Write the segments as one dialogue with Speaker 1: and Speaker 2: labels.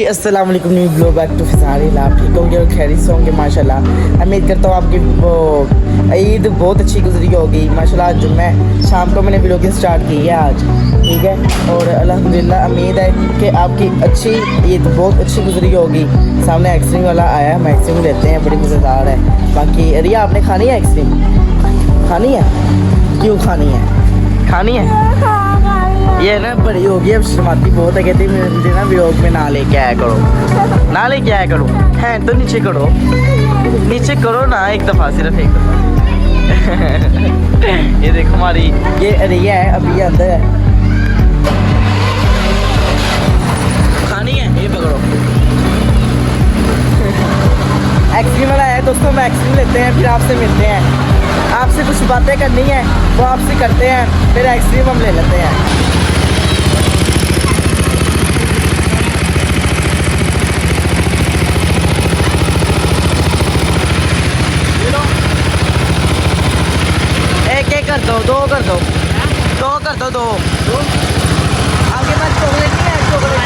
Speaker 1: अस्सलाम वालेकुम, new blog back to फिजारी। आप ठीक होंगे और खैरियत से होंगे माशाल्लाह। उम्मीद करता हूँ आपकी वो ईद बहुत अच्छी गुजरी होगी माशाल्लाह। आज जुम्मे शाम को मैंने ब्लॉगिंग स्टार्ट की है आज, ठीक है। और अल्हम्दुलिल्लाह उम्मीद है कि आपकी अच्छी ईद बहुत अच्छी गुजरी होगी। सामने आइसक्रीम वाला आया है, हम आइसक्रीम लेते हैं, बड़ी मज़ेदार है। बाकी रिया आपने खानी है आइसक्रीम? खानी है? क्यों खानी है? खानी है? ये ना बड़ी होगी अब, शर्माती बहुत है, कहती मुझे ना व्लॉग में ना लेके आया करो, ना लेके आया करो। है तो नीचे करो, नीचे करो ना एक दफ़ा, सिर्फ एक दफ़ा। ये देखो हमारी ये रिया है, अभी अंदर है। खानी है? ये पकड़ो। आइसक्रीम वाला है दोस्तों, हम आइसक्रीम लेते हैं फिर आपसे मिलते हैं। आपसे कुछ बातें करनी है वो आपसे करते हैं, फिर आइसक्रीम हम ले लेते हैं। एक कर दो, दो कर दो, दो कर दो, दो आपके पास चॉकलेट नहीं है? चॉकलेट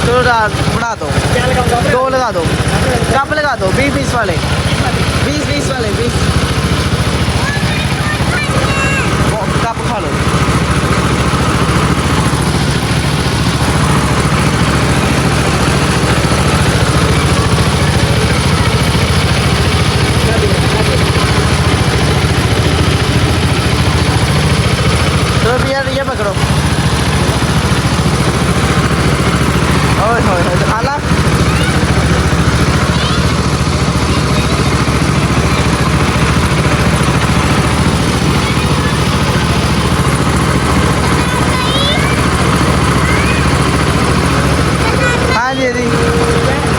Speaker 1: तो बढ़ा दो, दो लगा दो, कप लगा दो, 20-20 वाले, 20-20 वाले, 20 कप खा लो। तो यार ये पकड़ो, ओए होए होए, खाला। हाँ जी जी,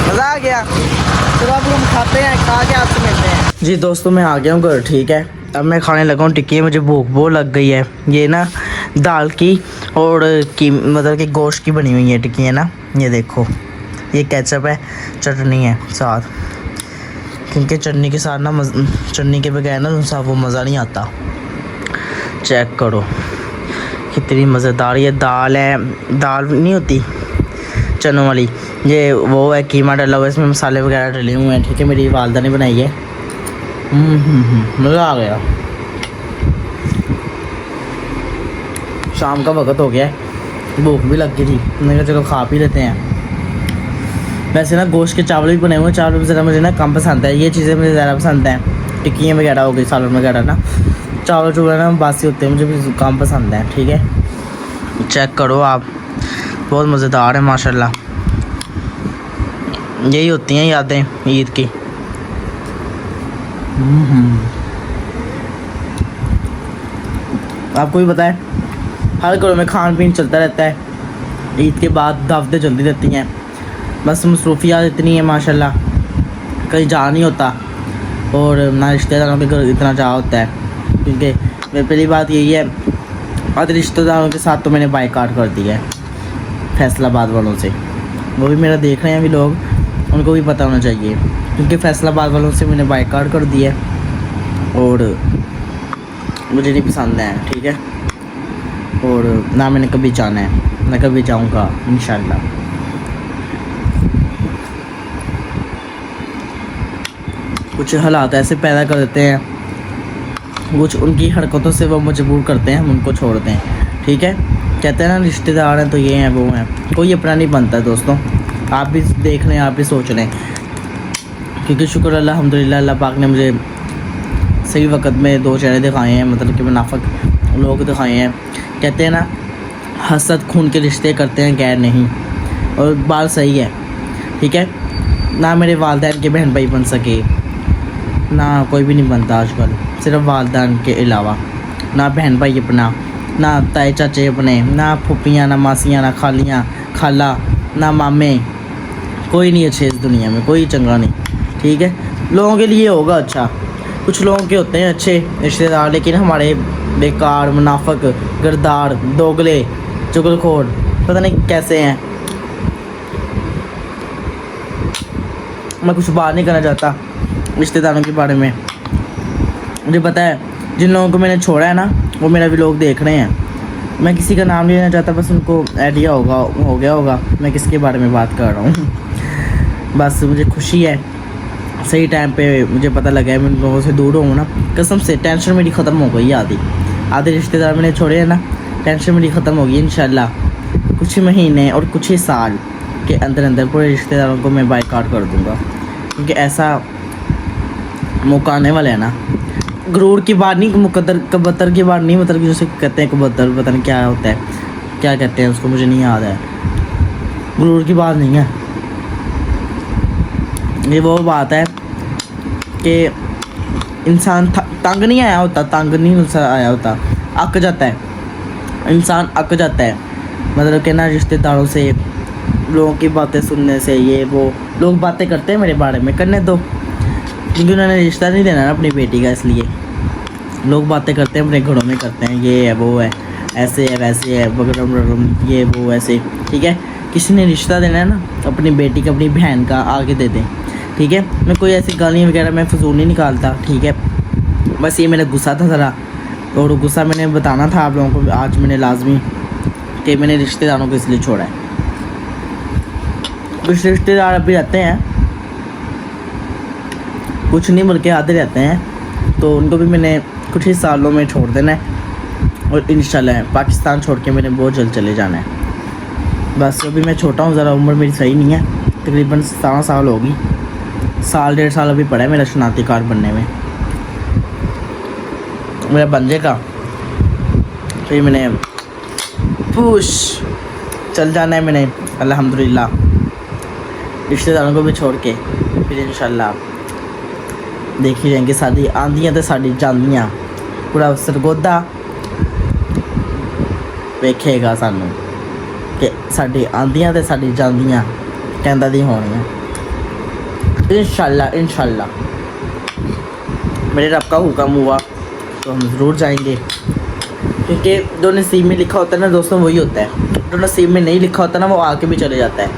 Speaker 1: मज़ा आ गया। चलो अब हम खाते हैं, खा के आपसे मिलते हैं। जी दोस्तों, मैं आ गया हूँ घर, ठीक है। अब मैं खाने लगा हूँ टिक्की। मुझे भूख बहुत लग गई है। ये ना दाल की और की मतलब कि गोश्त की बनी हुई है टिक्की है ना। ये देखो, ये केचप है, चटनी है साथ, क्योंकि चटनी के साथ ना चटनी के बगैर ना साथ वो मज़ा नहीं आता। चेक करो कितनी मज़ेदार ये दाल है। दाल नहीं होती चनों वाली, ये वो है, कीमा डला हुआ है, इसमें मसाले वगैरह डले हुए हैं, ठीक है। मेरी वालदा ने बनाई है। मज़ा आ गया। शाम का वक्त हो गया है, भूख भी लग गई थी, मैंने कहा चलो खा पी लेते हैं। वैसे ना गोश्त के चावल भी बने हुए हैं, चावल ज़रा मुझे ना कम पसंद है, ये चीज़ें मुझे ज़्यादा पसंद हैं। टिक्कियाँ वगैरह हो गई, सालन वगैरह ना, चावल चूवल ना बासी होते हैं, मुझे भी कम पसंद है, ठीक है। चेक करो आप, बहुत मज़ेदार है माशाल्लाह। यही होती हैं यादें ईद की। आपको भी पता है हर घरों में खान पीन चलता रहता है। ईद के बाद दावतें चलती रहती हैं, बस मसरूफियात इतनी है माशाल्लाह, कहीं जा नहीं होता और ना रिश्तेदारों के घर इतना जा होता है। क्योंकि पहली बात यही है, आधे रिश्तेदारों के साथ तो मैंने बाइकाट कर दिया है फैसलाबाद वालों से। वो भी मेरा देख रहे हैं अभी लोग, उनको भी पता होना चाहिए, क्योंकि फैसलाबाद वालों से मैंने बाइकाट कर दिया और मुझे नहीं पसंद है, ठीक है। और ना मैंने कभी जाना है, ना कभी जाऊंगा इंशाल्लाह। कुछ हालात ऐसे पैदा कर देते हैं, कुछ उनकी हरकतों से वो मजबूर करते हैं, हम उनको छोड़ते हैं, ठीक है। कहते हैं ना रिश्तेदार हैं तो ये हैं वो हैं, कोई अपना नहीं बनता दोस्तों। आप भी देख लें, आप भी सोच लें, क्योंकि शुक्र अल्हम्दुलिल्लाह अल्लाह पाक ने मुझे सही वक्त में दो चेहरे दिखाए हैं, मतलब कि मुनाफिक लोग दिखाए हैं। कहते हैं ना हसद खून के रिश्ते करते हैं, गैर नहीं, और बात सही है, ठीक है। ना मेरे वालिदैन के बहन भाई बन सके, ना कोई भी नहीं बनता आजकल, सिर्फ वालिदैन के अलावा, ना बहन भाई अपना, ना ताए चाचे अपने, ना फूफियाँ, ना मासियाँ, ना खालियाँ खाला, ना मामे, कोई नहीं अच्छे इस दुनिया में, कोई चंगा नहीं, ठीक है। लोगों के लिए होगा अच्छा, कुछ लोगों के होते हैं अच्छे रिश्तेदार, लेकिन हमारे बेकार, मुनाफिक, गरदार, दोगले, चुगलखोर, पता नहीं कैसे हैं। मैं कुछ बात नहीं करना चाहता रिश्तेदारों के बारे में। मुझे पता है जिन लोगों को मैंने छोड़ा है ना, वो मेरा व्लॉग देख रहे हैं, मैं किसी का नाम नहीं लेना चाहता, बस उनको आइडिया हो गया होगा मैं किसके बारे में बात कर रहा हूँ। बस मुझे खुशी है, सही टाइम पे मुझे पता लगा है मैं उन लोगों से दूर हूँ ना, कसम से टेंशन मेरी ख़त्म हो गई है। आधे रिश्तेदार मैंने छोड़े हैं ना, टेंशन मेरी ख़त्म होगी इंशाल्लाह। कुछ ही महीने और कुछ ही साल के अंदर अंदर पूरे रिश्तेदारों को मैं बाइकआउट कर दूँगा, क्योंकि ऐसा मौका आने वाला है ना। गुरूर की बात नहीं, कबूतर की बात नहीं, मतलब कि जैसे कहते हैं कबूतर, पता नहीं क्या होता है, क्या कहते हैं उसको, मुझे नहीं याद है। गुरूर की बात नहीं है, ये वो बात है कि इंसान तंग नहीं आया होता, तंग नहीं आया होता, अक जाता है इंसान, अक जाता है। मतलब कि ना रिश्तेदारों से, लोगों की बातें सुनने से, ये वो लोग बातें करते हैं मेरे बारे में, करने दो, क्योंकि उन्होंने रिश्ता नहीं देना ना अपनी बेटी का, इसलिए लोग बातें करते हैं, अपने घरों में करते हैं, ये है वो है, ऐसे है वैसे है, वगैरह वगैरह, ये वो ऐसे। ठीक है, किसी ने रिश्ता देना है ना अपनी बेटी का, अपनी बहन का, आगे दे दें। ठीक है, मैं कोई ऐसी गालियाँ वगैरह मैं फजूल नहीं निकालता। ठीक है, बस ये मेरा गुस्सा था ज़रा, और गुस्सा मैंने बताना था आप लोगों को आज मैंने लाजमी, कि मैंने रिश्तेदारों को इसलिए छोड़ा है। कुछ रिश्तेदार अभी रहते हैं, कुछ नहीं बल्कि आते रहते हैं, तो उनको भी मैंने कुछ ही सालों में छोड़ देना है, और इंशाल्लाह पाकिस्तान छोड़ के मैंने बहुत जल्द चले जाना है। बस अभी मैं छोटा हूँ ज़रा, उम्र मेरी सही नहीं है, तकरीबन 17 साल होगी, साल 1.5 साल अभी पड़ा है मेरा शनाख्ती कार्ड बनने में, मेरा बन जाएगा फिर मैंने पुश चल जाना है मैंने अल्हम्दुलिल्लाह, रिश्तेदारों को भी छोड़ के फिर इंशाल्लाह देखी जाएंगे। साडी आंदियाँ तो साडी जांदियाँ, पूरा सरगोदा वेखेगा सानू कि साडी आंदियाँ तो साडी जांदियाँ कहंदा दी होनियां इंशाल्लाह। इंशाल्लाह मेरे रब का हुक्म हुआ तो हम ज़रूर जाएंगे, क्योंकि जो नसीब में लिखा होता है ना दोस्तों वही होता है, जो नसीब में नहीं लिखा होता ना वो आके भी चले जाता है,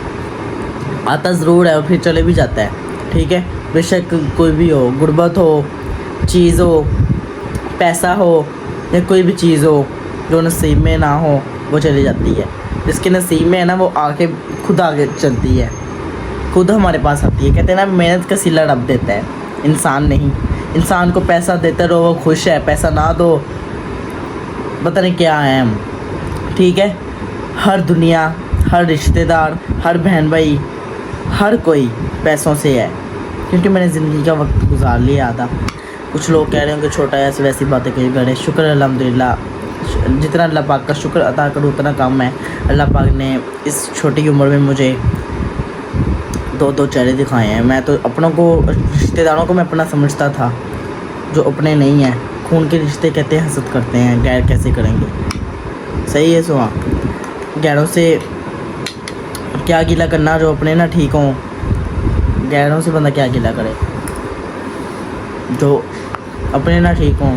Speaker 1: आता ज़रूर है और फिर चले भी जाता है। ठीक है, बेशक कोई भी हो, गुर्बत हो, चीज़ हो, पैसा हो, या कोई भी चीज़ हो, जो नसीब में ना हो वो चली जाती है, जिसके नसीब में है ना वो आके खुद आगे चलती है, खुद हमारे पास आती है। कहते हैं ना मेहनत का सिला रब देता है, इंसान नहीं। इंसान को पैसा देते रहो वो खुश है, पैसा ना दो पता नहीं क्या है हम। ठीक है, हर दुनिया, हर रिश्तेदार, हर बहन भाई, हर कोई पैसों से है, क्योंकि मैंने ज़िंदगी का वक्त गुजार लिया आधा। कुछ लोग कह रहे हैं कि छोटा है, ऐसे वैसी बातें कही करे, शुक्र अल्हम्दुलिल्लाह, जितना अल्लाह पाक का शुक्र अदा करूँ उतना कम है। अल्लाह पाक ने इस छोटी उम्र में मुझे दो चेहरे दिखाए हैं। मैं तो अपनों को, रिश्तेदारों को मैं अपना समझता था, जो अपने नहीं हैं। खून के रिश्ते कहते हैं हसद करते हैं, गैर कैसे करेंगे? सही है सुहा, गैरों से क्या गिला करना, जो अपने ना ठीक हों, गैरों से बंदा क्या गिला करे, जो अपने ना ठीक हों।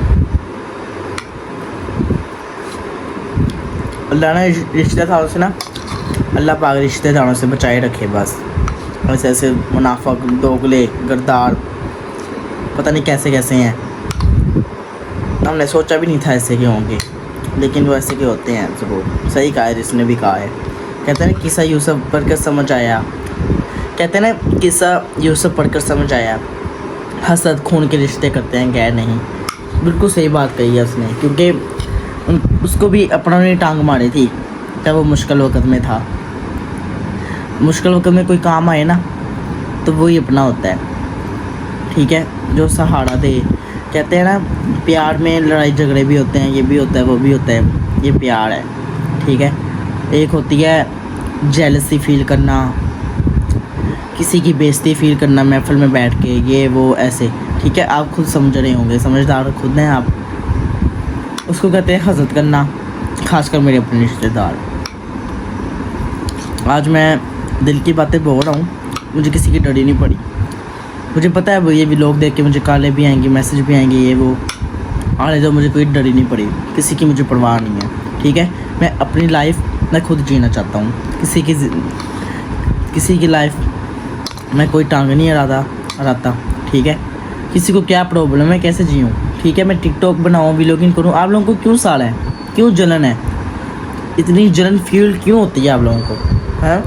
Speaker 1: अल्लाह ने रिश्तेदारों से ना, अल्लाह पाक रिश्तेदारों से बचाए रखे। बस ऐसे ऐसे मुनाफिक, दोगले, गद्दार, पता नहीं कैसे कैसे हैं, हमने सोचा भी नहीं था ऐसे के होंगे, लेकिन वो ऐसे के होते हैं ज़रूर। सही कहा है जिसने भी कहा है। कहते हैं ना किस्सा यूसुफ पढ़कर समझ आया, कहते हैं ना किस्सा यूसुफ पढ़कर समझ आया, हसद खून के रिश्ते करते हैं, गैर नहीं। बिल्कुल सही बात कही है उसने, क्योंकि उसको भी अपनों ने टांग मारी थी जब वो मुश्किल वक़्त में था। मुश्किल वक़्त में कोई काम आए ना तो वही अपना होता है। ठीक है, जो सहारा दे। कहते हैं ना प्यार में लड़ाई झगड़े भी होते हैं, ये भी होता है वो भी होता है, ये प्यार है। ठीक है, एक होती है जेलसी फील करना, किसी की बेइज्जती फील करना महफिल में बैठ के, ये वो ऐसे। ठीक है, आप खुद समझ रहे होंगे, समझदार खुद हैं आप। उसको कहते हैं हसद करना, खासकर मेरे अपने रिश्तेदार। आज मैं दिल की बातें बोल रहा हूँ, मुझे किसी की डर ही नहीं पड़ी। मुझे पता है वो ये भी लोग देख के मुझे काले भी आएंगे, मैसेज भी आएंगे, ये वो आने दो, मुझे कोई डर ही नहीं पड़ी, किसी की मुझे परवाह नहीं है। ठीक है, मैं अपनी लाइफ मैं खुद जीना चाहता हूँ, किसी की लाइफ मैं कोई टांग नहीं हराता। ठीक है, किसी को क्या प्रॉब्लम है, कैसे जीऊँ। ठीक है, मैं टिकटॉक बनाऊँ, व्लॉगिंग करूँ, आप लोगों को क्यों साड़ा है, क्यों जलन है? इतनी जलन फील क्यों होती है आप लोगों को, हैं?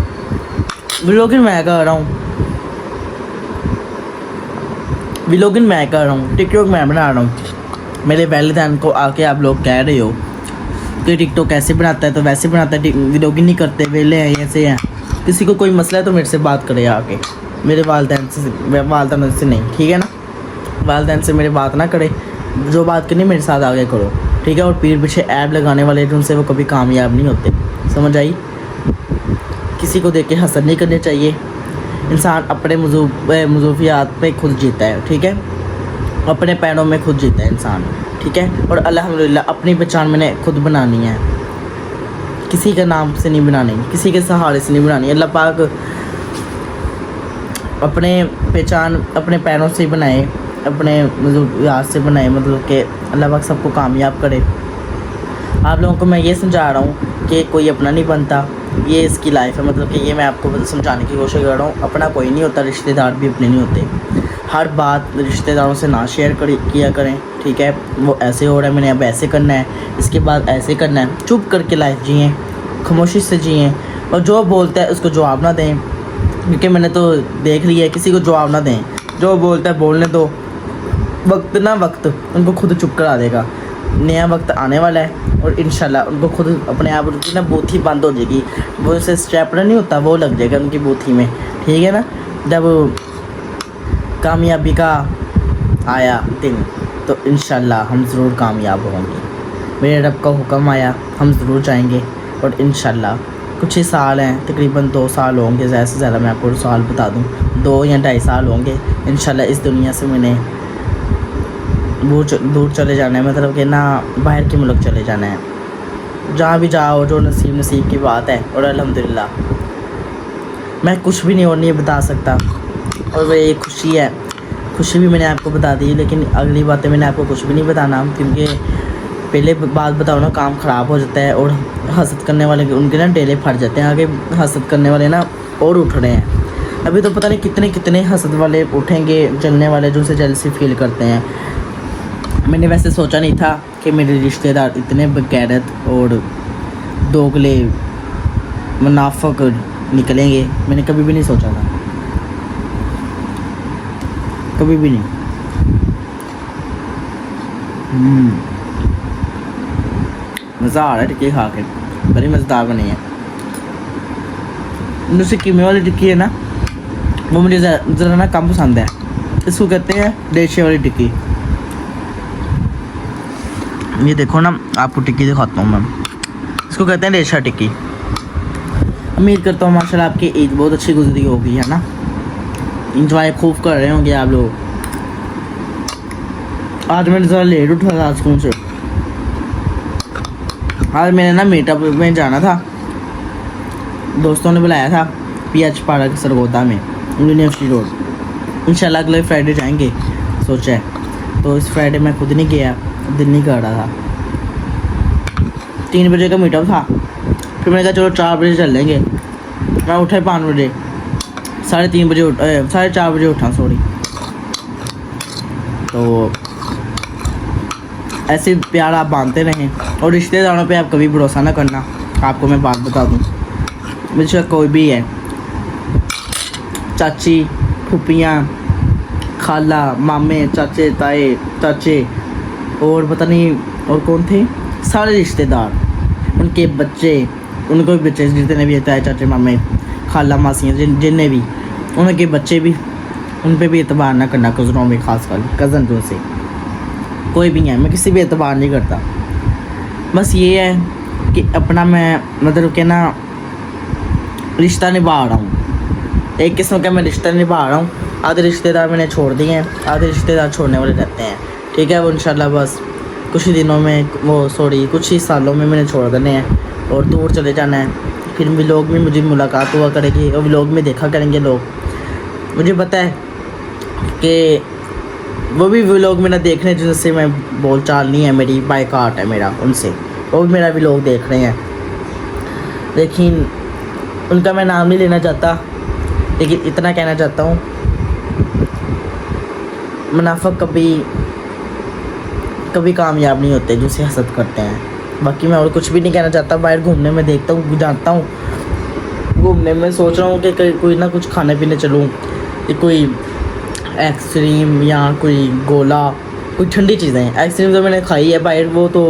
Speaker 1: व्लॉगिंग मैं कर रहा हूँ, व्लॉगिंग मैं कर रहा हूँ, टिकटॉक मैं बना रहा हूँ। मेरे वैलिदैन को आके आप लोग कह रहे हो कि टिकटॉक कैसे बनाता है, तो वैसे बनाता है, व्लॉगिंग नहीं करते, वेले हैं, ऐसे हैं। किसी को कोई मसला है तो मेरे से बात करे आके, मेरे वालिदैन से नहीं, ठीक है ना? वालिदैन से मेरे बात ना करे, जो बात करनी मेरे साथ आगे करो, ठीक है? और पीठ पीछे ऐप लगाने वाले जो उनसे वो कभी कामयाब नहीं होते, समझ आई? किसी को देख के हसद नहीं करनी चाहिए। इंसान अपने मजूफियात पे खुद जीता है, ठीक है? अपने पैरों में खुद जीता है इंसान, ठीक है? और अल्हम्दुलिल्लाह अपनी पहचान मैंने खुद बनानी है, किसी के नाम से नहीं बनानी, किसी के सहारे से नहीं बनानी। अल्लाह पाक अपने पहचान अपने पैरों से बनाए, अपने मजूफियात से बनाए, मतलब कि अल्लाह पाक सबको कामयाब करे। आप लोगों को मैं ये समझा रहा हूँ कि कोई अपना नहीं बनता, ये इसकी लाइफ है, मतलब कि ये मैं आपको समझाने की कोशिश कर रहा हूँ। अपना कोई नहीं होता, रिश्तेदार भी अपने नहीं होते। हर बात रिश्तेदारों से ना शेयर किया करें, ठीक है? वो ऐसे हो रहा है, मैंने अब ऐसे करना है, इसके बाद ऐसे करना है। चुप करके लाइफ जिएँ, खामोशी से जिएँ, और जो बोलता है उसको जवाब ना दें, क्योंकि मैंने तो देख लिया है, किसी को जवाब ना दें। जो बोलता है बोलने दो, वक्त उनको खुद चुप करा देगा। नया वक्त आने वाला है और इंशाल्लाह उनको खुद अपने आप उनकी ना बूथी बंद हो जाएगी, वो जैसे स्ट्रैपनर नहीं होता, वो लग जाएगा उनकी बूथी में, ठीक है ना? जब कामयाबी का आया दिन तो इंशाल्लाह हम ज़रूर कामयाब होंगे। मेरे रब का हुक्म आया, हम ज़रूर जाएंगे। और इंशाल्लाह कुछ ही साल हैं, तकरीबन 2 साल होंगे, ज़्यादा से ज़्यादा मैं आपको साल बता दूँ, 2 या 2.5 साल होंगे। इंशाल्लाह इस दुनिया से मैंने दूर चले जाना है, मतलब कि ना बाहर के मुल्क चले जाना है। जहाँ भी जाओ, जो नसीब की बात है। और अल्हम्दुलिल्लाह मैं कुछ भी नहीं और नहीं बता सकता, और वह एक खुशी है, खुशी भी मैंने आपको बता दी, लेकिन अगली बातें मैंने आपको कुछ भी नहीं बताना, क्योंकि पहले बात बताओ ना काम ख़राब हो जाता है, और हसद करने वाले उनके ना डेले फट जाते हैं, आगे हसद करने वाले ना और उठ रहे हैं। अभी तो पता नहीं कितने हसद वाले उठेंगे, जलने वाले जो उनसे जेलसी फील करते हैं। मैंने वैसे सोचा नहीं था कि मेरे रिश्तेदार इतने बेगैरत और दोगले मुनाफिक निकलेंगे, मैंने कभी भी नहीं सोचा था, कभी भी नहीं। मज़ा आ रहा है टिक्की खा के, बड़ी मज़ेदार बनी है। दूसरी कीमे वाली टिक्की है ना, वो मुझे ज़रा ना कम पसंद है। इसको कहते हैं देशी वाली टिक्की। ये देखो ना, आपको टिक्की दिखाता हूँ मैं, इसको कहते हैं रेशा टिक्की। उम्मीद करता हूँ माशाल्लाह आपकी ईद बहुत अच्छी गुजरी होगी, है ना? इंजॉय खूब कर रहे होंगे आप लोग। आज मैंने ज़रा लेट उठा था स्कूल से। आज मैंने ना मीटअप में जाना था, दोस्तों ने बुलाया था PH पार्क सरगोदा में, यूनिवर्सिटी रोड। इंशाल्लाह अगले फ्राइडे जाएंगे सोचा है, तो इस फ्राइडे मैं खुद नहीं गया, दिल नहीं कर रहा था। 3 बजे का मीटअप था, फिर मैंने कहा चलो 4 बजे चल लेंगे। मैं उठा 5 बजे, 3:30 बजे 4:30 बजे उठा, सॉरी। तो ऐसे प्यार आप बांधते रहें, और रिश्तेदारों पे आप कभी भरोसा ना करना। आपको मैं बात बता दूँ, मुझे कोई भी है, चाची, फूफियाँ, खाला, मामे, चाचे, ताए, चाचे, और पता नहीं और कौन थे, सारे रिश्तेदार, उनके बच्चे, उनको भी बच्चे जितने भी ताए, चाचे, मामे, खाला, मासियाँ, जितने भी उनके बच्चे भी, उन पे भी एतबार ना करना। कज़नों में ख़ासकर कज़न जो से कोई भी है, मैं किसी भी एतबार नहीं करता। बस ये है कि अपना मैं मतलब कि ना रिश्ता निभा रहा हूँ, एक किस्म का मैं रिश्ता निभा रहा हूँ। आधे रिश्तेदार मैंने छोड़ दिए हैं, आधे रिश्तेदार छोड़ने वाले रहते हैं, ठीक है? वो इंशाल्लाह बस कुछ ही दिनों में, कुछ ही सालों में मैंने छोड़ देने हैं और दूर चले जाना है। फिर व्लॉग में मुझे मुलाकात हुआ करेगी और व्लॉग में देखा करेंगे लोग। मुझे पता है कि वो भी व्लॉग मेरा देख रहे हैं, जिनसे मैं बोलचाल नहीं है मेरी, बायकाट है मेरा उनसे, वो भी मेरा व्लॉग देख रहे हैं। लेकिन उनका मैं नाम नहीं लेना चाहता, लेकिन इतना कहना चाहता हूँ, मुनाफिक कभी कामयाब नहीं होते जो उसे हसद करते हैं। बाकी मैं और कुछ भी नहीं कहना चाहता। बाहर घूमने में देखता हूँ, जाता हूँ घूमने में, सोच रहा हूँ कि कोई ना कुछ खाने पीने चलूँ, कोई आइसक्रीम या कोई गोला, कोई ठंडी चीज़ें। आइसक्रीम तो मैंने खाई है बाहर, वो तो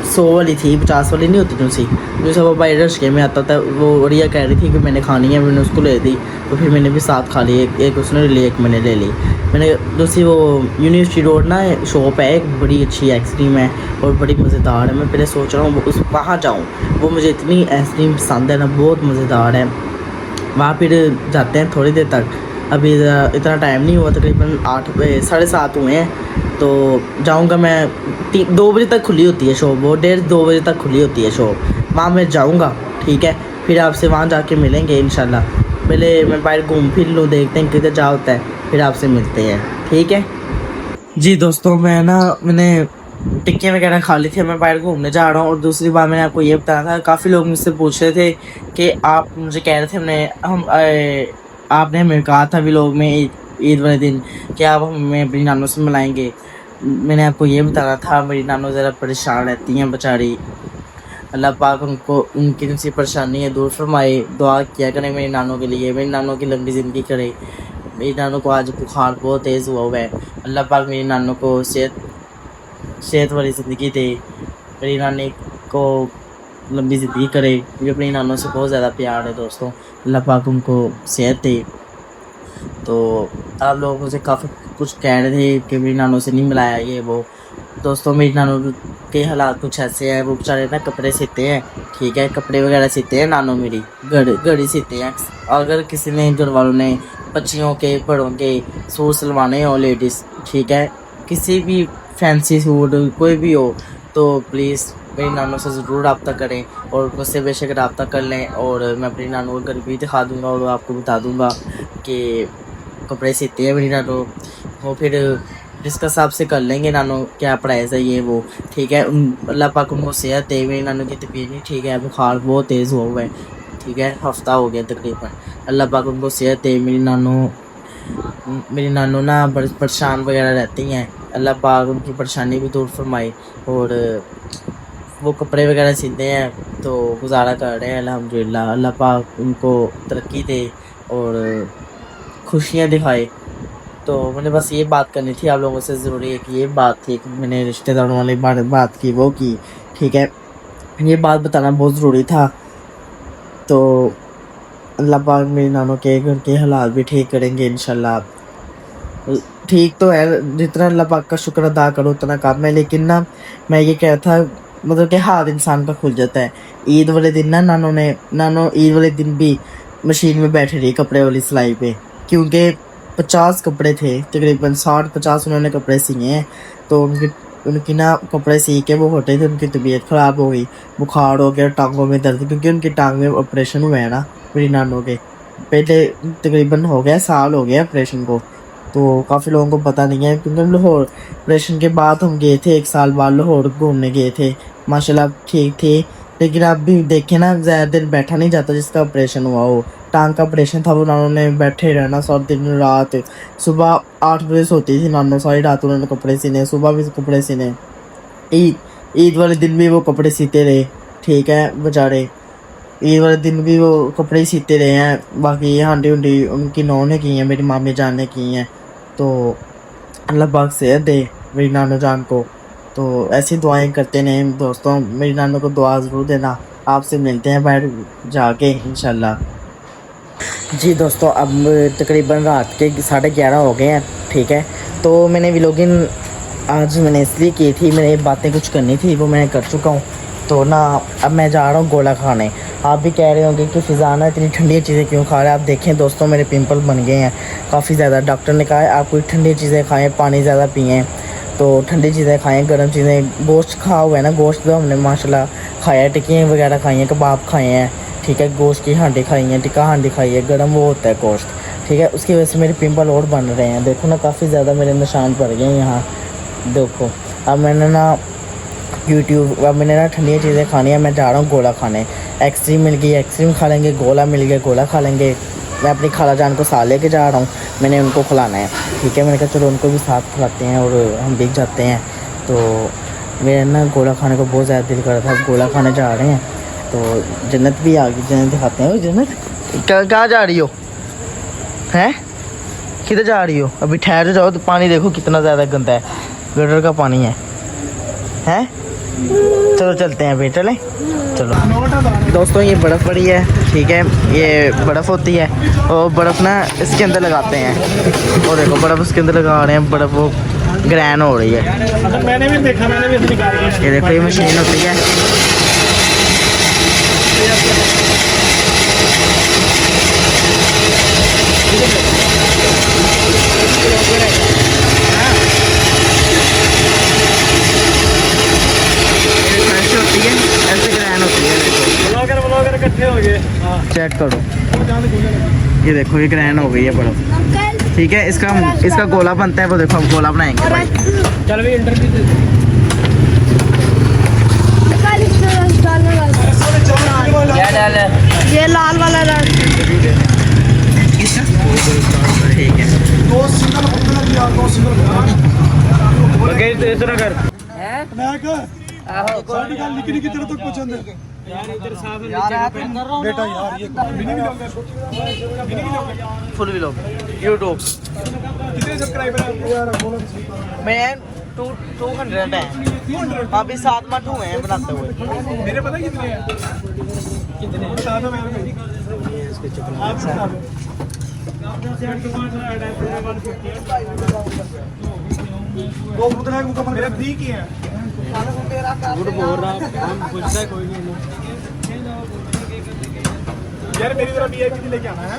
Speaker 1: 100 वाली थी, 50 वाली नहीं होती जो सी, जो सब वो बाहर रश्के में आता था। वो रिया कह रही थी कि मैंने खानी है, मैंने उसको ले दी, तो फिर मैंने भी साथ खा ली। एक उसने ले, एक मैंने ले ली। मैंने दूसरी वो यूनिवर्सिटी रोड ना शॉप है, एक बड़ी अच्छी आइसक्रीम है और बड़ी मज़ेदार है। मैं पहले सोच रहा हूँ उस वहाँ जाऊँ, वो मुझे इतनी आइसक्रीम पसंद है ना, बहुत मज़ेदार है। वहाँ फिर जाते हैं थोड़ी देर तक, अभी इतना टाइम नहीं हुआ, तकरीबन 8 बजे 7:30 हुए हैं। तो जाऊँगा मैं, 2 बजे तक खुली होती है शॉप, वो 1:30-2 बजे तक खुली होती है शॉप। वहाँ मैं जाऊँगा, ठीक है, फिर आपसे वहाँ जाके मिलेंगे इंशाल्लाह। पहले मैं बाहर घूम फिर लूँ, देखते हैं किधर जा होता है, फिर आपसे मिलते हैं, ठीक है जी। दोस्तों मैंने टिक्कियाँ वगैरह खा ली थी, मैं बाहर घूमने जा रहा हूँ। और दूसरी बात मैंने आपको ये बताया था, काफ़ी लोग मुझसे पूछ रहे थे कि आप मुझे कह रहे थे आपने हमें कहा था व्लॉग में ईद वाले दिन कि आप हमें अपनी नानों से मिलाएंगे। मैंने आपको ये बताना था, मेरी नानों ज़रा परेशान रहती हैं बेचारी, अल्लाह पाक उनको उनकी सी परेशानी है दूर फरमाए। दुआ किया करें मेरी नानों के लिए, मेरी नानों की लंबी ज़िंदगी करे। मेरी नानों को आज बुखार बहुत तेज़ हुआ है, अल्लाह पाक मेरी नानों को सेहत वाली ज़िंदगी दे, मेरी नानी को लंबी ज़िंदगी करे। मुझे अपनी नानों से बहुत ज़्यादा प्यार है दोस्तों, अल्लाह पाक उनको सेहत दे। तो आप लोग मुझे काफ़ी कुछ कह रहे थे कि मेरी नानों से नहीं मिलाया ये वो। दोस्तों मेरी नानों के हालात कुछ ऐसे हैं, वो बेचारे ना कपड़े सिलते हैं, ठीक है, कपड़े वगैरह सिलते हैं नानों मेरी, घड़ी सिलते हैं। अगर किसी ने घर वालों ने बच्चियों के बड़ों के सूट सिलवाने हो लेडीज़, ठीक है, किसी भी फैंसी सूट कोई भी हो, तो प्लीज़ मेरी नानों से ज़रूर रब्ता करें और मुझसे बेशक रब्ता कर लें। और मैं अपनी नानों को घर भी दिखा दूँगा और आपको बता दूँगा कि कपड़े सिलते हैं मेरी नानों। वो फिर डिस्कस आपसे कर लेंगे नानों क्या प्राइस है ये वो, ठीक है। अल्लाह पाक उनको सेहत दे। मेरी नानों की तबीयत नहीं ठीक है, बुखार बहुत तेज़ हुआ है, ठीक है, हफ्ता हो गया तकरीबन। अल्लाह पाक उनको सेहत दे। मेरी नानों ना बड़ी परेशान वगैरह रहती हैं, अल्लाह पाक उनकी परेशानी भी दूर फरमाए। और वो कपड़े वगैरह सिलते हैं तो गुजारा कर रहे हैं अल्हम्दुलिल्लाह। अल्लाह पाक उनको तरक्की दे और खुशियाँ दिखाए। तो मैंने बस ये बात करनी थी आप लोगों से, ज़रूरी है कि ये बात थी कि मैंने रिश्तेदारों वाली बात की वो की, ठीक है, ये बात बताना बहुत ज़रूरी था। तो अल्लाह पाक मेरी नानों के घर के हालात भी ठीक करेंगे इंशाल्लाह। ठीक तो है, जितना अल्लाह पाक का शुक्र अदा करो उतना कम है। लेकिन ना मैं ये कह रहा था, मतलब कि हाथ इंसान का खुल जाता है। ईद वाले दिन ना नानो ईद वाले दिन भी मशीन में बैठे रही कपड़े वाली सिलाई पे, क्योंकि 50 कपड़े थे, तकरीबन 60-50 उन्होंने कपड़े सिए हैं। तो उनकी ना कपड़े सी के वो हटे थे, उनकी तबीयत ख़राब हो गई, बुखार हो गया, टांगों में दर्द, क्योंकि उनकी टांग में ऑपरेशन हुआ है ना मेरी नानों के। पहले तकरीबन हो गया साल हो गया ऑपरेशन को, तो काफ़ी लोगों को पता नहीं है। क्योंकि हम लाहौर ऑपरेशन के बाद हम गए थे, 1 साल बाद लाहौर घूमने गए थे, माशाल्लाह ठीक थे। लेकिन अब भी देखे ना, ज़्यादा दिन बैठा नहीं जाता जिसका ऑपरेशन हुआ हो, टांग का ऑपरेशन था, वो नानों ने बैठे रहना सारा दिन रात। सुबह 8 बजे सोती थी नानों, सारी रात उन्होंने कपड़े सीने, सुबह भी कपड़े सीने। ईद वाले दिन भी वो कपड़े सीते रहे, ठीक है बेचारे, ईद वाले दिन भी वो कपड़े सीते रहे हैं। बाकी हांडी उंडी उनकी नौ ने की हैं, मेरी मामी जान ने की हैं। तो अल्लाह पाक सेहत दे मेरी नानो जान को। तो ऐसी दुआएं करते रहें दोस्तों, मेरी नानो को दुआ ज़रूर देना। आपसे मिलते हैं बाहर जाके इंशाल्लाह जी। दोस्तों अब तकरीबन रात के 11:30 हो गए हैं, ठीक है। तो मैंने व्लॉगिंग आज मैंने इसलिए की थी, मैंने बातें कुछ करनी थी, वो मैं कर चुका हूँ। तो ना अब मैं जा रहा हूँ गोला खाने। आप भी कह रहे होंगे कि फ़िज़ाना इतनी ठंडी चीज़ें क्यों खा रहे हैं। आप देखें दोस्तों मेरे पिंपल बन गए हैं काफ़ी ज़्यादा। डॉक्टर ने कहा है आप कोई ठंडी चीज़ें खाएं, पानी ज़्यादा पिएं, तो ठंडी चीज़ें खाएं, गर्म चीज़ें। गोश्त खा हुआ है ना, गोश्त तो हमने माशाल्लाह खाया है, टिक्कियाँ वगैरह खाई हैं, कबाब खाए हैं, ठीक है, गोश्त की हांडी खाई है, टिक्का हांडी खाई है, गर्म वो होता है गोश्त, ठीक है। उसकी वजह से मेरे पिंपल और बन रहे हैं, देखो ना काफ़ी ज़्यादा मेरे निशान पड़ गए हैं यहाँ, देखो। अब मैंने ना ठंडी चीज़ें खानी है, मैं जा रहा हूँ गोला खाने। आइसक्रीम मिल गई, आइसक्रीम खा लेंगे, गोला मिल गया, गोला खा लेंगे। मैं अपनी खाला जान को साथ लेके जा रहा हूँ, मैंने उनको खिलाना है, ठीक है। मैंने कहा चलो उनको भी साथ खिलाते हैं और हम भी जाते हैं। तो मेरा ना गोला खाने को बहुत ज़्यादा दिल कर रहा था, गोला खाने जा रहे हैं। तो जन्नत भी आ गई, जन्नत दिखाते हैं। जन्नत कहाँ जा रही हो? हैं किधर जा रही हो? अभी ठहर जाओ। तो पानी देखो कितना ज़्यादा गंदा है, गटर का पानी है। हैं चलो चलते हैं, बेटा चलें। चलो दोस्तों, ये बर्फ़ पड़ी है, ठीक है, ये बर्फ़ होती है और बर्फ़ ना इसके अंदर लगाते हैं। और देखो बर्फ़ उसके अंदर लगा रहे हैं, बर्फ़ वो ग्रैन हो रही है।
Speaker 2: मैंने भी देखा, मैंने भी
Speaker 1: ये देखो ये मशीन होती है।
Speaker 2: इकट्ठे हो गए।
Speaker 1: चेक करो, ये देखो ये ग्रैंड हो गई है बर्फ, ठीक है। इसका गोला बनता है, वो देखो हम गोला बनाएंगे भाई।
Speaker 2: चल भी इंटरव्यू
Speaker 3: ये लाल वाला रंग,
Speaker 1: ठीक है।
Speaker 2: इतना कर
Speaker 4: बेटा यार ये
Speaker 1: फुल व्लॉग यूट्यूब
Speaker 4: कितने सब्सक्राइबर हैं यार? बोलो
Speaker 1: मैं 200 है, अभी 7 मंथ हुए हैं बनाते हुए।
Speaker 4: मेरे पता कितने हैं? कितने बता दो मेरे को। आप बता दो। वो उतना है मुकम्मल मेरा 3 की है।
Speaker 2: गुड बोल रहा हम पूछता है कोई नहीं।
Speaker 4: यार मेरी तरफ वीआईपी लेके आना है।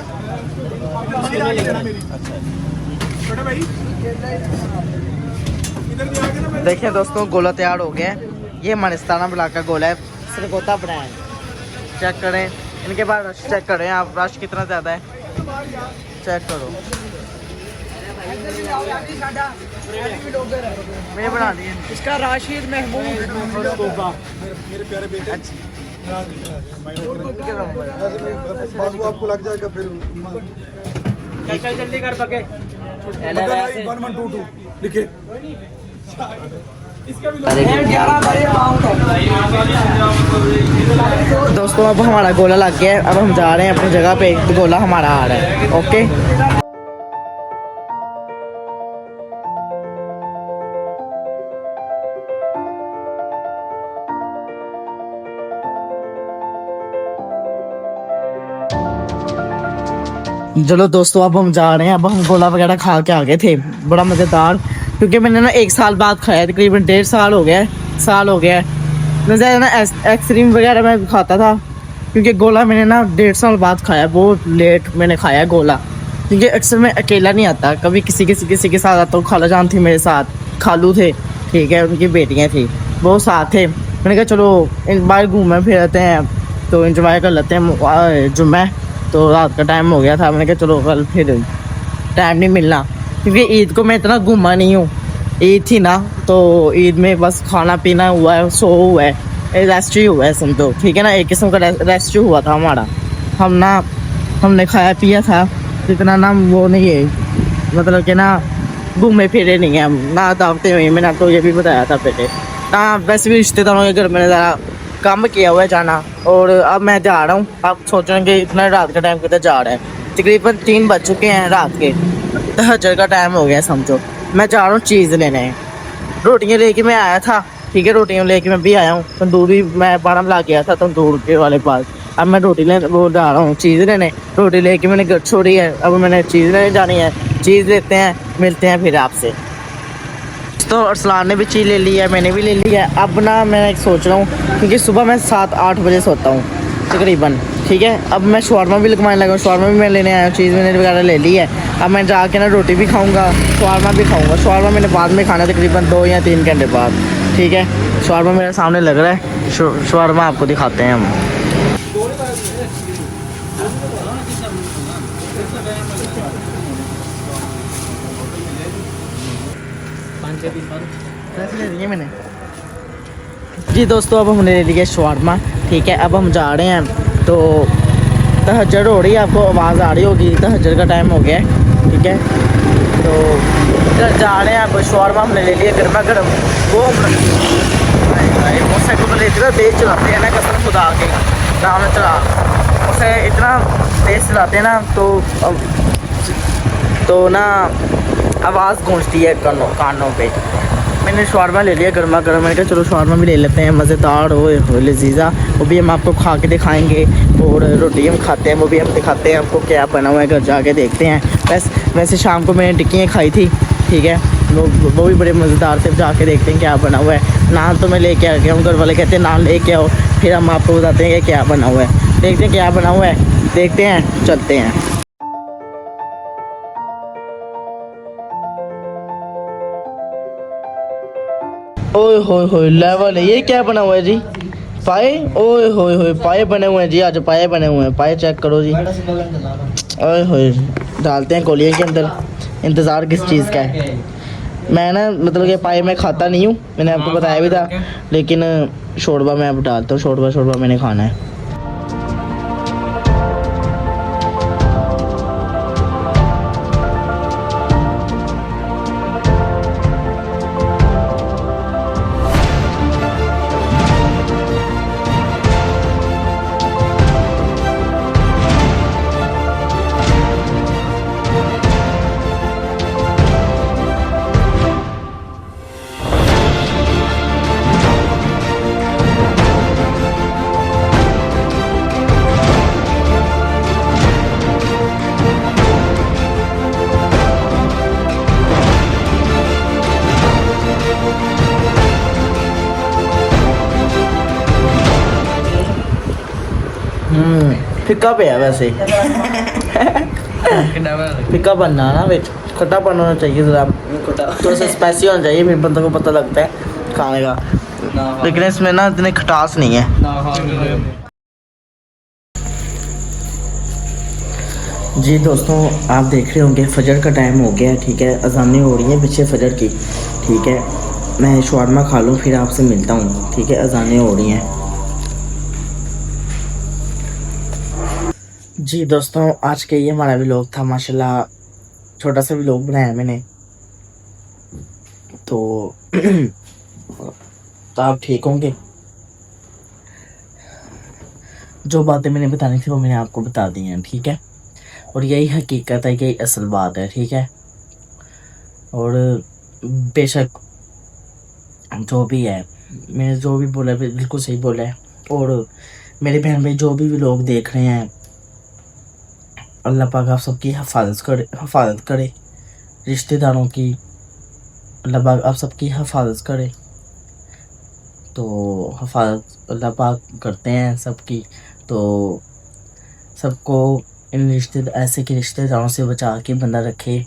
Speaker 4: इधर आके जाना मेरी। छोटे भाई इधर भी आके ना मैं।
Speaker 1: देखिए दोस्तों, गोला तैयार हो गया है। ये मानिस्ताना ब्लॉक का गोला है, सरगोता ब्रांड। चेक करें इनके बाद रश चेक करें आप, रश कितना ज़्यादा है चेक करो। मैं बना दिए
Speaker 2: इसका राशिद महबूब
Speaker 4: मेरे प्यारे बेटे।
Speaker 1: अच्छा
Speaker 4: बाबू आपको लग जाएगा फिर।
Speaker 2: चल जल्दी कर पके।
Speaker 4: 1122 लिखे।
Speaker 1: दोस्तों, अब हमारा गोला लग गया है, अब हम जा रहे हैं अपनी जगह पे, तो गोला हमारा आ रहा है। ओके चलो दोस्तों, अब हम जा रहे हैं। अब हम गोला वगैरह खा के आ गए थे, बड़ा मज़ेदार, क्योंकि मैंने ना 1 साल बाद खाया, तकरीबन 1.5 साल हो गया है। मैं ज़्यादा ना एक्सट्रीम वगैरह में खाता था, क्योंकि गोला मैंने ना 1.5 साल बाद खाया, बहुत लेट मैंने खाया गोला, क्योंकि अक्सर मैं अकेला नहीं आता, कभी किसी के साथ आता हूँ। खाला जान थी मेरे साथ, खालू थे, ठीक है, उनकी बेटियाँ थी, वो साथ थे। मैंने कहा चलो इन बार घूमे फिरते हैं, तो इंजॉय कर लेते हैं। जुम्मे तो रात का टाइम हो गया था, मैंने कहा चलो कल फिर टाइम नहीं मिलना, क्योंकि ईद को मैं इतना घूमा नहीं हूँ। ईद थी ना, तो ईद में बस खाना पीना हुआ है, सो हुआ है, रेस्ट ही हुआ है समझो, ठीक है ना, एक किस्म का रेस्ट हुआ था हमारा। हमने खाया पिया था, इतना ना वो नहीं है, मतलब कि ना घूमे फिरे नहीं है हम, ना दावते हुए मैंने तो ये भी बताया था पहले ना। वैसे भी रिश्तेदारों के घर मैंने ज़रा काम किया हुआ है जाना, और अब मैं जा रहा हूँ। आप सोचेंगे इतना रात का टाइम किधर जा रहा है, तकरीबन 3 बज चुके हैं रात के, तहज्जुद का टाइम हो गया समझो। मैं जा रहा हूँ चीज़ लेने, रोटियाँ लेके मैं आया था, ठीक है, रोटियाँ लेके मैं भी आया हूँ। तंदूरी मैं बारम ला गया था तंदूर के वाले पास, अब मैं रोटी ले वो जा रहा हूँ चीज़ लेने। रोटी लेके मैंने घर छोड़ी है, अब मैंने चीज़ लेने जानी है। चीज़ लेते हैं, मिलते हैं फिर आपसे। तो अरसलान ने भी चीज़ ले ली है, मैंने भी ले ली है। अब ना मैं सोच रहा हूँ, क्योंकि सुबह मैं 7-8 बजे सोता हूँ तकरीबन, ठीक है। अब मैं शवारमा भी लगवाने लगा, शवारमा भी मैं लेने आया हूँ, चीज़ मैंने वगैरह ले ली है। अब मैं जाके ना रोटी भी खाऊंगा, शवारमा भी खाऊंगा। शवारमा मैंने बाद में खाना, तकरीबन 2 या 3 घंटे बाद, ठीक है। शवारमा मेरे सामने लग रहा है, शवारमा आपको दिखाते हैं हम। ले लिए मैंने जी दोस्तों, अब हमने ले लिया शवारमा, ठीक है। अब हम जा रहे हैं, तो तहज्जुद हो रही है, आपको आवाज़ आ रही होगी, तहज्जुद का टाइम हो गया है, ठीक है। तो जा रहे हैं, अब शवारमा हमने ले लिया गर्मा गर्म, वो मोटरसाइकिल पर इतना तेज चलाते हैं ना, कसम खुदा के राम चला, उसे इतना तेज चलाते हैं ना तो ना आवाज़ गूंजती है कानों पे। मैंने शवारमा ले लिया गर्मा गर्म, मैंने कहा चलो शवारमा भी ले लेते हैं, मज़ेदार हो लजीज़ा, वो भी हम आपको खा के दिखाएंगे। और रोटी हम खाते हैं, वो भी हम दिखाते हैं आपको क्या बना हुआ है, घर जाके देखते हैं। वैसे शाम को मैंने टिक्कियाँ खाई थी, ठीक है, वो भी बड़े मज़ेदार थे। जाके देखते हैं क्या बना हुआ है। नान तो मैं लेके आ गया हूँ, घर वाले कहते हैं नान लेके आओ, फिर हम आपको बताते हैं कि क्या बना हुआ है। देखते हैं क्या बना हुआ है, देखते हैं, चलते हैं। ओए होए होए लेवल है, ये क्या बना हुआ है जी? पाए, ओए होए होए पाए बने हुए हैं जी, आज पाए बने हुए हैं, पाए चेक करो जी। ओए होए डालते हैं कोलियों के अंदर। इंतज़ार किस चीज़ का है? मैं ना मतलब कि पाए मैं खाता नहीं हूँ, मैंने आपको बताया भी था, लेकिन शोरबा मैं अब डालता हूँ। शोरबा मैंने खाना है। फिक्का पे है वैसे फिक्का बनना ना, बिच खट्टा होना चाहिए ज़रा, तो स्पाइसी होना चाहिए, फिर बंदे को पता लगता है खाने का, लेकिन इसमें ना इतनी खटास नहीं है। जी दोस्तों, आप देख रहे होंगे फजर का टाइम हो गया है, ठीक है, अज़ानें हो रही हैं पीछे फजर की, ठीक है। मैं शवारमा खा लूँ फिर आपसे मिलता हूँ, ठीक है, अज़ानें हो रही हैं। जी दोस्तों, आज के ये हमारा व्लॉग था, माशाल्लाह छोटा सा व्लॉग बनाया मैंने, तो आप ठीक होंगे। जो बातें मैंने बतानी थी वो मैंने आपको बता दी हैं, ठीक है, और यही हकीकत है, यही असल बात है, ठीक है। और बेशक जो भी है, मैंने जो भी बोला बिल्कुल सही बोला है। और मेरे बहन भाई जो भी व्लॉग देख रहे हैं, अल्लाह पाक आप सबकी हिफाजत करे, रिश्तेदारों की अल्लाह पाक आप सबकी हिफाजत करे। तो हिफाजत अल्लाह पाक करते हैं सबकी, तो सबको इन ऐसे के रिश्तेदारों से बचा के बंदा रखे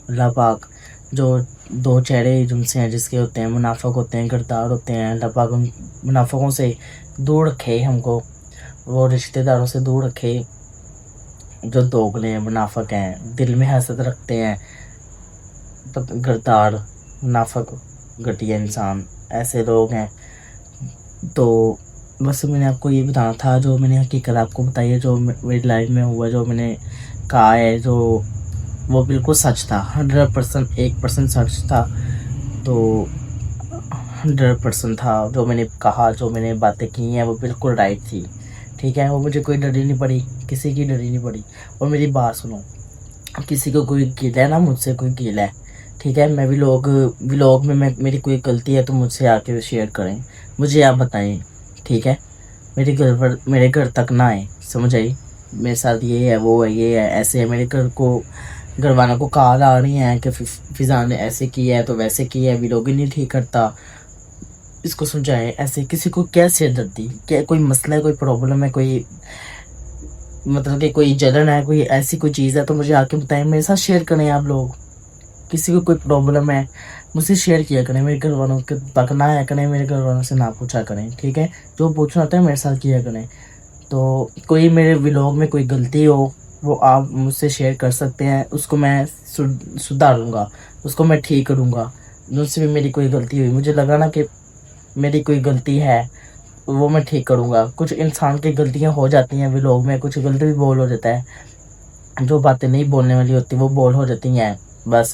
Speaker 1: अल्लाह पाक। जो दो चेहरे जिनसे हैं, जिसके होते हैं, मुनाफिक होते हैं, गद्दार होते हैं, अल्लाह पाक उन मुनाफिकों से दूर रखे हमको, वो रिश्तेदारों से दूर रखे जो दोगले हैं, मुनाफिक हैं, दिल में हसद रखते हैं, गद्दार, मुनाफिक, घटिया इंसान, ऐसे लोग हैं। तो बस मैंने आपको ये बताना था, जो मैंने हकीकत आपको बताई है, जो मेरी लाइफ में हुआ, जो मैंने कहा है, जो वो बिल्कुल सच था, 100%, 1% सच था, तो 100% था। जो मैंने कहा, जो मैंने बातें की हैं, वो बिल्कुल राइट थी, ठीक है। वो मुझे कोई डरी नहीं पड़ी, किसी की डरी नहीं पड़ी। और मेरी बात सुनो, किसी को कोई गिला है ना, मुझसे कोई गिला है, ठीक है, मैं व्लॉग में मेरी कोई गलती है तो मुझसे आके शेयर करें, मुझे आप बताएं, ठीक है। मेरे घर तक ना आए, समझ आई, मेरे साथ ये है, वो है, ये है, ऐसे है, मेरे घर वालों को कॉल आ रही हैं कि फिज़ा ने ऐसे किया है, तो वैसे किया है, व्लॉग ही नहीं ठीक करता, इसको समझाएं। ऐसे किसी को क्या सिरदर्दी, क्या कोई मसला है, कोई प्रॉब्लम है, कोई मतलब कि कोई जलन है, कोई ऐसी कोई चीज़ है, तो मुझे आके बताएं, मेरे साथ शेयर करें आप लोग। किसी को कोई प्रॉब्लम है मुझसे शेयर किया करें, मेरे घर वालों के तक ना आया करें, मेरे घर वालों से ना पूछा करें, ठीक है। जो पूछना होता है मेरे साथ किया करें। तो कोई मेरे व्लॉग में कोई गलती हो, वो आप मुझसे शेयर कर सकते हैं, उसको मैं सुधारूँगा, उसको मैं ठीक करूँगा। मुझसे भी मेरी कोई गलती हुई, मुझे लगा ना कि मेरी कोई गलती है, वो मैं ठीक करूँगा। कुछ इंसान की गलतियाँ हो जाती हैं व्लॉग में, कुछ गलती भी बोल हो जाता है, जो बातें नहीं बोलने वाली होती वो बोल हो जाती हैं। बस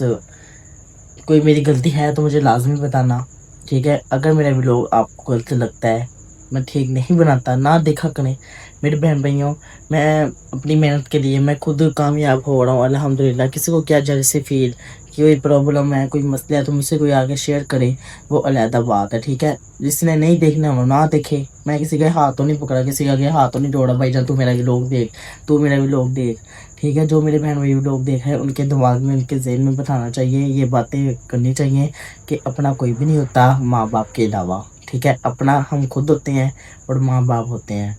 Speaker 1: कोई मेरी गलती है तो मुझे लाजमी बताना, ठीक है। अगर मेरा व्लॉग आपको गलत लगता है, मैं ठीक नहीं बनाता, ना देखा करें मेरे बहन भाइयों। मैं अपनी मेहनत के लिए मैं खुद कामयाब हो रहा हूँ अल्हम्दुलिल्लाह। किसी को क्या जैसे फील कि कोई प्रॉब्लम है, कोई मसला है, तो मुझसे कोई आगे शेयर करे, वो अलहदा बात है, ठीक है। जिसने नहीं देखना वो ना देखे। मैं किसी के हाथों नहीं पकड़ा, किसी का आगे हाथों नहीं जोड़ा, भाईजान तू मेरा व्लॉग देख, तू मेरा व्लॉग देख, ठीक है। जो मेरे बहन भाई व्लॉग देख है उनके दिमाग में, उनके जहन में बताना चाहिए, ये बातें करनी चाहिए कि अपना कोई भी नहीं होता माँ बाप के अलावा, ठीक है। अपना हम खुद होते हैं और माँ बाप होते हैं,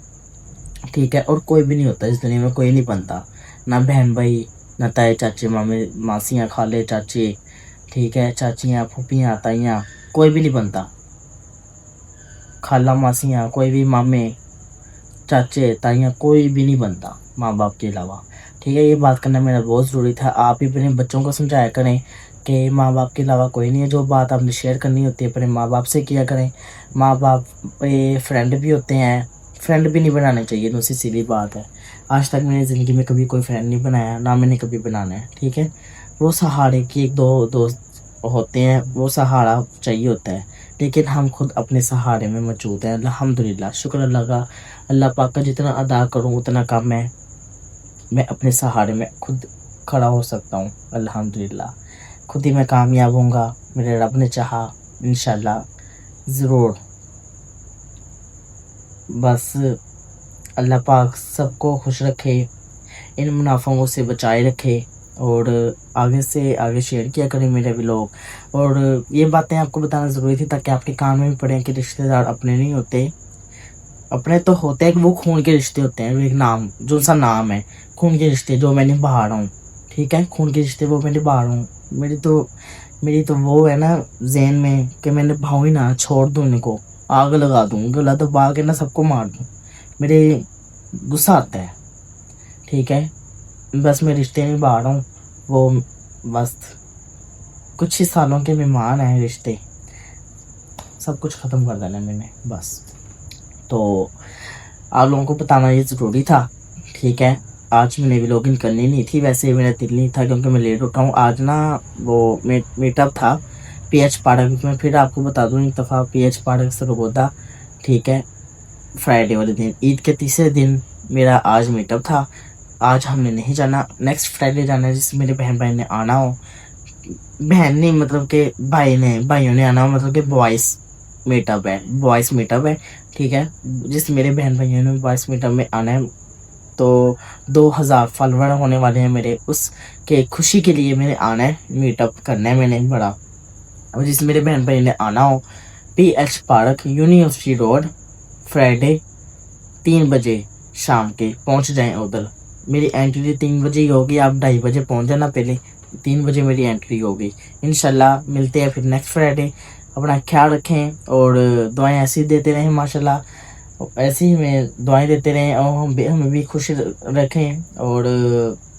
Speaker 1: ठीक है। और कोई भी नहीं होता इस दुनिया में, कोई नहीं बनता, ना बहन भाई, ना ताए चाचे मामे मासियाँ खाले चाचे, ठीक है, चाचियाँ फूफियाँ ताइयाँ, कोई भी नहीं बनता, खाला मासियाँ, कोई भी मामे चाचे ताइयाँ, कोई भी नहीं बनता माँ बाप के अलावा, ठीक है। ये बात करना मेरा बहुत ज़रूरी था। आप भी अपने बच्चों को समझाया करें कि माँ बाप के अलावा कोई नहीं है। जो बात आपने शेयर करनी होती है अपने माँ बाप से किया करें। माँ बाप फ्रेंड भी होते हैं, फ्रेंड भी नहीं बनाने चाहिए, दूसरी सीधी बात है। आज तक मैंने ज़िंदगी में कभी कोई फ्रेंड नहीं बनाया, ना मैंने कभी बनाना है, ठीक है। वो सहारे की एक दो दोस्त होते हैं, वो सहारा चाहिए होता है, लेकिन हम खुद अपने सहारे में मौजूद हैं अल्हम्दुलिल्लाह। शुक्र अल्लाह का, अल्लाह पाक का जितना अदा करूँ उतना कम है। मैं अपने सहारे में खुद खड़ा हो सकता हूँ अल्हम्दुलिल्लाह। खुद ही मैं कामयाब होऊंगा, मेरे रब ने चाहा इंशाल्लाह ज़रूर। बस अल्लाह पाक सबको खुश रखे, इन मुनाफों से बचाए रखे, और आगे से आगे शेयर किया करें मेरे व्लॉग। और ये बातें आपको बताना ज़रूरी थी ताकि आपके कान में भी पड़े कि रिश्तेदार अपने नहीं होते, अपने तो होते हैं कि वो खून के रिश्ते होते हैं। एक नाम जो सा नाम है, खून के रिश्ते जो मैं निभा रहा हूँ, ठीक है। खून के रिश्ते वो मैं निभा रहा हूँ। मेरी तो वो है ना जहन में कि मैं निभाऊँ ही ना, छोड़ दूँ इनको, आग लगा दूँ, गला दबा के ना सबको मार दूँ, मेरे गुस्सा आता है, ठीक है। बस मैं रिश्ते निभा रहा हूँ, वो बस कुछ ही सालों के मेहमान हैं रिश्ते, सब कुछ ख़त्म कर देना मैंने बस। तो आप लोगों को बताना ये ज़रूरी था, ठीक है। आज मैंने व्लॉगिंग करनी नहीं थी, वैसे मेरा दिल नहीं था क्योंकि मैं लेट उठा हूँ। आज ना वो मीटअप था PH पार्क में। फिर आपको बता दूँ एक दफ़ा PH पार्क सरगोदा, ठीक है, फ्राइडे वाले दिन, ईद के तीसरे दिन मेरा आज मीटअप था। आज हमने नहीं जाना, नेक्स्ट फ्राइडे जाना है, जिससे मेरे बहन भाई ने आना हो। बहन नहीं मतलब कि भाइयों ने आना हो, मतलब कि बॉयज़ मीटअप है, ठीक है। जिस मेरे बहन भाइयों ने बॉयज़ मीटअप में आना है, तो 2000 फॉलोवर होने वाले हैं मेरे, उसके खुशी के लिए मैंने आना है, मीटअप करना है मैंने बड़ा। और जिस मेरे बहन भाई ने आना हो, PH park university road, Friday 3 बजे शाम के पहुंच जाएं उधर। मेरी एंट्री 3 बजे ही होगी, आप 2:30 बजे पहुंच जाना, पहले 3 बजे मेरी एंट्री होगी। इंशाल्लाह मिलते हैं फिर नेक्स्ट फ्राइडे। अपना ख्याल रखें और दुआएं ऐसी देते रहें माशाल्लाह, ऐसे ही में दुआएं देते रहें, और हमें भी खुश रखें, और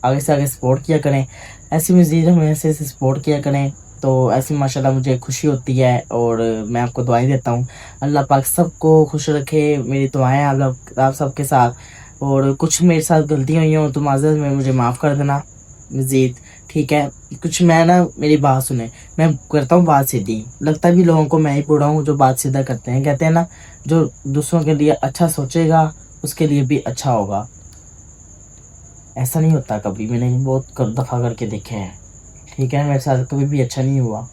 Speaker 1: आगे से आगे सपोर्ट किया करें। ऐसी मज़ीद हमें ऐसे सपोर्ट किया करें, तो ऐसी माशाल्लाह मुझे खुशी होती है, और मैं आपको दुआएं देता हूँ। अल्लाह पाक सबको खुश रखे, मेरी दुआएं आप सबके साथ। और कुछ मेरे साथ गलतियाँ हुई हों तो माज़रत में मुझे माफ़ कर देना मज़ीद, ठीक है। कुछ मैं ना, मेरी बात सुने, मैं करता हूँ बात सीधी, लगता भी लोगों को मैं ही बूढ़ा हूँ जो बात सीधा करते हैं। कहते हैं ना, जो दूसरों के लिए अच्छा सोचेगा उसके लिए भी अच्छा होगा। ऐसा नहीं होता कभी, मैंने बहुत दफ़ा करके देखे हैं, ठीक है। मेरे साथ कभी भी अच्छा नहीं हुआ,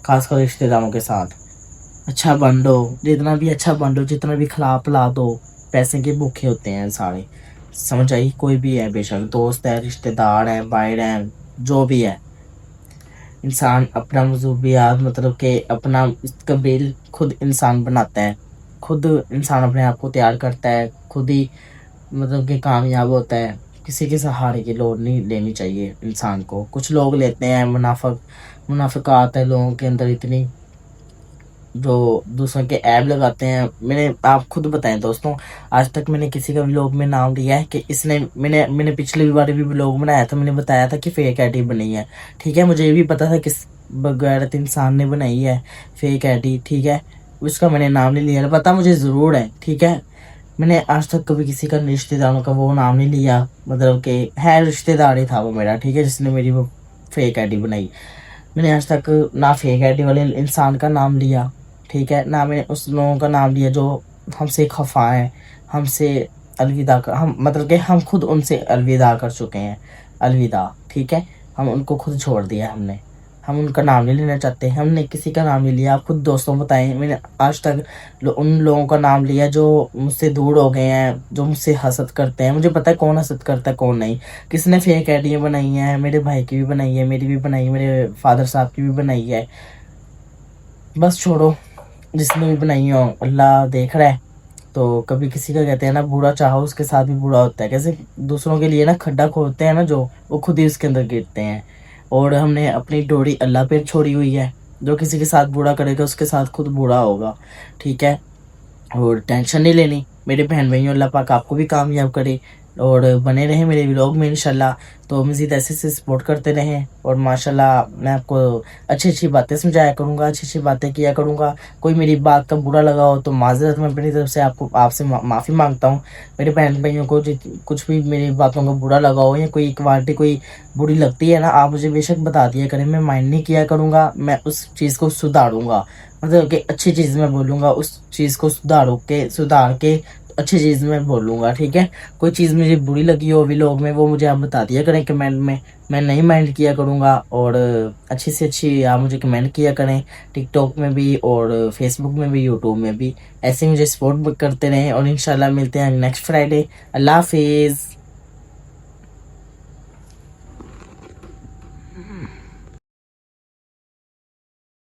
Speaker 1: खासकर रिश्तेदारों के साथ। अच्छा बांटो, जितना भी अच्छा बांटो, जितना भी खिला पिला दो, पैसे के भूखे होते हैं सारे, समझ आई। कोई भी है, बेशक दोस्त है, रिश्तेदार है, भाई बहन, जो भी है, इंसान अपना मजूबियात मतलब कि अपना कबील खुद इंसान बनाता है, खुद इंसान अपने आप को तैयार करता है, खुद ही मतलब कि कामयाब होता है। किसी के सहारे की लोड नहीं लेनी चाहिए इंसान को। कुछ लोग लेते हैं, मुनाफिकात है लोगों के अंदर इतनी, जो दूसरों के ऐब लगाते हैं। आप खुद बताएं दोस्तों, आज तक मैंने किसी का व्लॉग में नाम लिया है कि इसने, मैंने पिछली बार भी व्लॉग बनाया था, मैंने बताया था कि फेक आईडी बनी है, ठीक है। मुझे ये भी पता था किस बगैरत इंसान ने बनाई है फेक आईडी, ठीक है। उसका मैंने नाम नहीं लिया, पता मुझे ज़रूर है, ठीक है। मैंने आज तक कभी किसी का रिश्तेदारों का वो नाम नहीं लिया, मतलब कि है रिश्तेदार ही था वो मेरा, ठीक है, जिसने मेरी वो फेक आईडी बनाई। मैंने आज तक ना फेक आईडी वाले इंसान का नाम लिया, ठीक है ना। मैंने उस लोगों का नाम लिया जो हमसे खफा हैं, हमसे अलविदा कर, हम मतलब कि हम खुद उनसे अलविदा कर चुके हैं, अलविदा, ठीक है। हम उनको खुद छोड़ दिया हमने, हम उनका नाम नहीं लेना चाहते, हमने किसी का नाम नहीं लिया। आप खुद दोस्तों बताएं, मैंने आज तक उन लोगों का नाम लिया जो मुझसे दूर हो गए हैं, जो मुझसे हसद करते हैं। मुझे पता है कौन हसद करता है कौन नहीं। किसने फेक आइडियाँ बनाई हैं, मेरे भाई की भी बनाई है, मेरी भी बनाई है, मेरे फादर साहब की भी बनाई है। बस छोड़ो, जिसने भी बनाई हो अल्लाह देख रहा है। तो कभी किसी का कहते हैं ना बुरा चाहो उसके साथ भी बुरा होता है। कैसे दूसरों के लिए ना खड्डा खोदते हैं ना जो, वो खुद ही उसके अंदर गिरते हैं। और हमने अपनी डोरी अल्लाह पे छोड़ी हुई है, जो किसी के साथ बुरा करेगा उसके साथ खुद बुरा होगा, ठीक है। और टेंशन नहीं लेनी मेरे बहन भाइयों, अल्लाह पाक आपको भी कामयाब करे और बने रहें मेरे व्लॉग में इंशाल्लाह। तो मज़ीद ऐसे से सपोर्ट करते रहें और माशाल्लाह मैं आपको अच्छी अच्छी बातें समझाया करूँगा, अच्छी अच्छी बातें किया करूँगा। कोई मेरी बात का बुरा लगा हो तो माज़रत मैं अपनी तरफ से आपसे माफ़ी मांगता हूँ। मेरे बहन भाइयों को कुछ भी मेरी बातों का बुरा लगा हो या कोई क्वालिटी कोई बुरी लगती है ना, आप मुझे बेशक बता दिया करें, मैं माइंड नहीं किया करूँगा। मैं उस चीज़ को सुधारूँगा, मतलब कि अच्छी चीज़ में बोलूँगा, उस चीज़ को सुधार के अच्छी चीज़ में बोलूँगा, ठीक है। कोई चीज़ मुझे बुरी लगी हो व्लॉग में वो मुझे आप बता दिया करें कमेंट में, मैं नहीं माइंड किया करूँगा। और अच्छी से अच्छी आप मुझे कमेंट किया करें टिकटॉक में भी और फेसबुक में भी, यूट्यूब में भी। ऐसे मुझे सपोर्ट करते रहें और इंशाल्लाह मिलते हैं नेक्स्ट फ्राइडे। अल्लाह हाफिज़।